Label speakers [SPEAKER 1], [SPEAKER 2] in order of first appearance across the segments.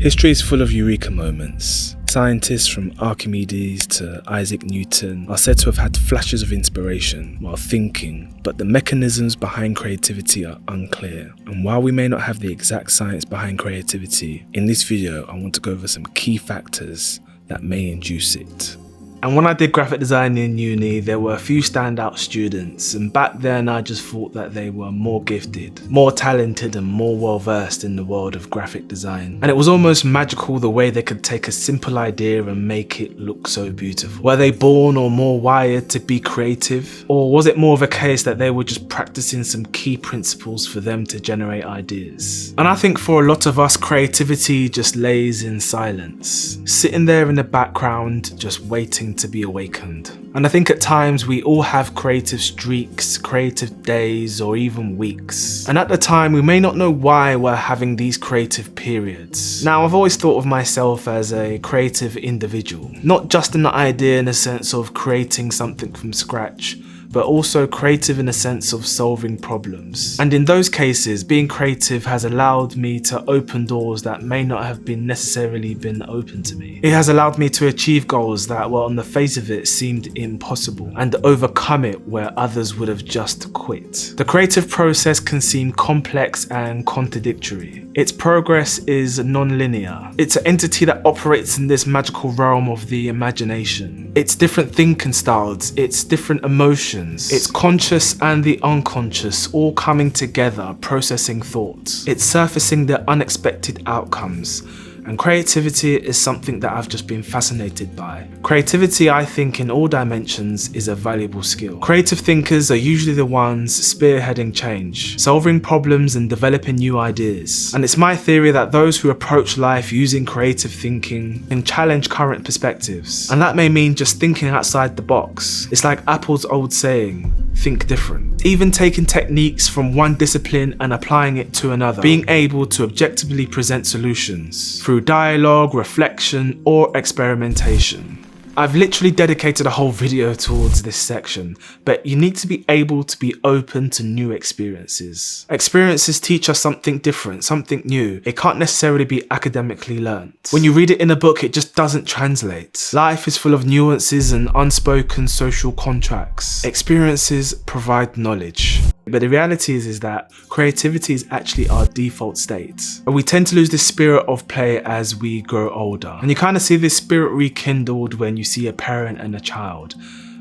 [SPEAKER 1] History is full of eureka moments. Scientists from Archimedes to Isaac Newton are said to have had flashes of inspiration while thinking, but the mechanisms behind creativity are unclear. And while we may not have the exact science behind creativity, in this video I want to go over some key factors that may induce it. And when I did graphic design in uni, there were a few standout students, and back then I just thought that they were more gifted, more talented and more well versed in the world of graphic design. And it was almost magical the way they could take a simple idea and make it look so beautiful. Were they born or more wired to be creative? Or was it more of a case that they were just practicing some key principles for them to generate ideas? And I think for a lot of us, creativity just lays in silence, sitting there in the background, just waiting to be awakened. And I think at times we all have creative streaks, creative days, or even weeks. And at the time we may not know why we're having these creative periods. Now, I've always thought of myself as a creative individual, not just an idea in the sense of creating something from scratch, but also creative in a sense of solving problems. And in those cases, being creative has allowed me to open doors that may not have been necessarily been open to me. It has allowed me to achieve goals that were on the face of it seemed impossible, and overcome it where others would have just quit. The creative process can seem complex and contradictory. Its progress is non-linear. It's an entity that operates in this magical realm of the imagination. It's different thinking styles, it's different emotions, it's conscious and the unconscious all coming together, processing thoughts. It's surfacing the unexpected outcomes. And creativity is something that I've just been fascinated by. Creativity, I think, in all dimensions is a valuable skill. Creative thinkers are usually the ones spearheading change, solving problems and developing new ideas. And it's my theory that those who approach life using creative thinking can challenge current perspectives. And that may mean just thinking outside the box. It's like Apple's old saying, think different. Even taking techniques from one discipline and applying it to another. Being able to objectively present solutions through dialogue, reflection, or experimentation. I've literally dedicated a whole video towards this section, but you need to be able to be open to new experiences. Experiences teach us something different, something new. It can't necessarily be academically learnt. When you read it in a book, it just doesn't translate. Life is full of nuances and unspoken social contracts. Experiences provide knowledge. But the reality is that creativity is actually our default state. And we tend to lose this spirit of play as we grow older. And you kind of see this spirit rekindled when you see a parent and a child.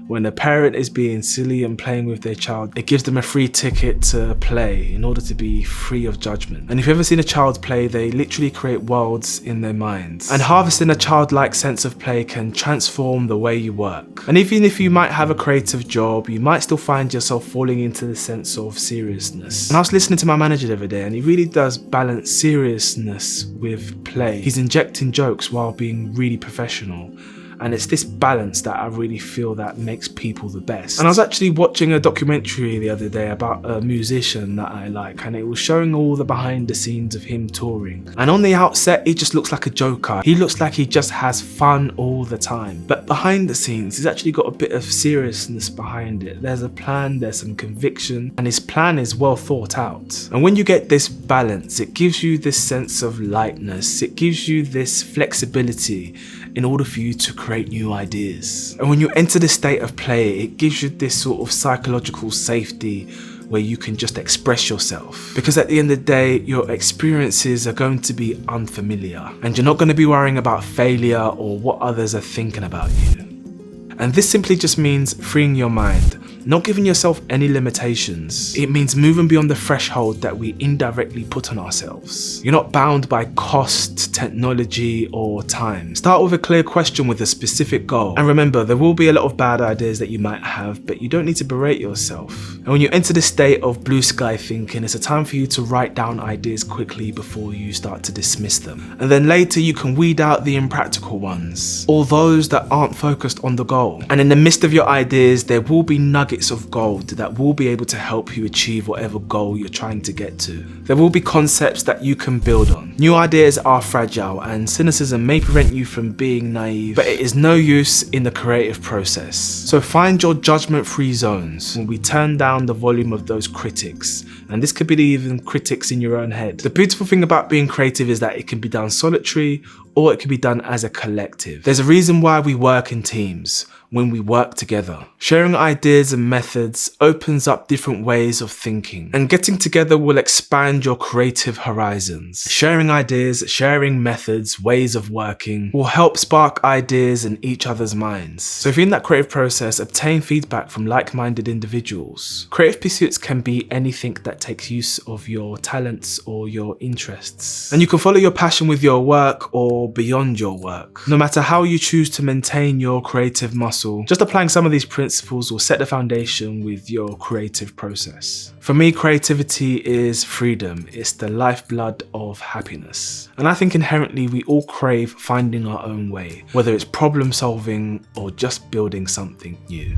[SPEAKER 1] When a parent is being silly and playing with their child, it gives them a free ticket to play in order to be free of judgment. And if you've ever seen a child play, they literally create worlds in their minds. And harvesting a childlike sense of play can transform the way you work. And even if you might have a creative job, you might still find yourself falling into the sense of seriousness. And I was listening to my manager the other day, and he really does balance seriousness with play. He's injecting jokes while being really professional. And it's this balance that I really feel that makes people the best. And I was actually watching a documentary the other day about a musician that I like, and it was showing all the behind the scenes of him touring. And on the outset, he just looks like a joker. He looks like he just has fun all the time. But behind the scenes, he's actually got a bit of seriousness behind it. There's a plan, there's some conviction, and his plan is well thought out. And when you get this balance, it gives you this sense of lightness. It gives you this flexibility in order for you to create new ideas. And when you enter the state of play, it gives you this sort of psychological safety where you can just express yourself. Because at the end of the day, your experiences are going to be unfamiliar, and you're not going to be worrying about failure or what others are thinking about you. And this simply just means freeing your mind, not giving yourself any limitations. It means moving beyond the threshold that we indirectly put on ourselves. You're not bound by cost, technology, or time. Start with a clear question with a specific goal. And remember, there will be a lot of bad ideas that you might have, but you don't need to berate yourself. And when you enter the state of blue sky thinking, it's a time for you to write down ideas quickly before you start to dismiss them. And then later you can weed out the impractical ones, or those that aren't focused on the goal. And in the midst of your ideas, there will be nuggets nuggets of gold that will be able to help you achieve whatever goal you're trying to get to. There will be concepts that you can build on. New ideas are fragile, and cynicism may prevent you from being naive, but it is no use in the creative process. So find your judgment-free zones when we turn down the volume of those critics, and this could be even critics in your own head. The beautiful thing about being creative is that it can be done solitary or it can be done as a collective. There's a reason why we work in teams, when we work together. Sharing ideas and methods opens up different ways of thinking, and getting together will expand your creative horizons. Sharing ideas, sharing methods, ways of working will help spark ideas in each other's minds. So if you're in that creative process, obtain feedback from like-minded individuals. Creative pursuits can be anything that takes use of your talents or your interests. And you can follow your passion with your work or beyond your work. No matter how you choose to maintain your creative muscle, just applying some of these principles will set the foundation with your creative process. For me, creativity is freedom. It's the lifeblood of happiness. And I think inherently we all crave finding our own way, whether it's problem solving or just building something new.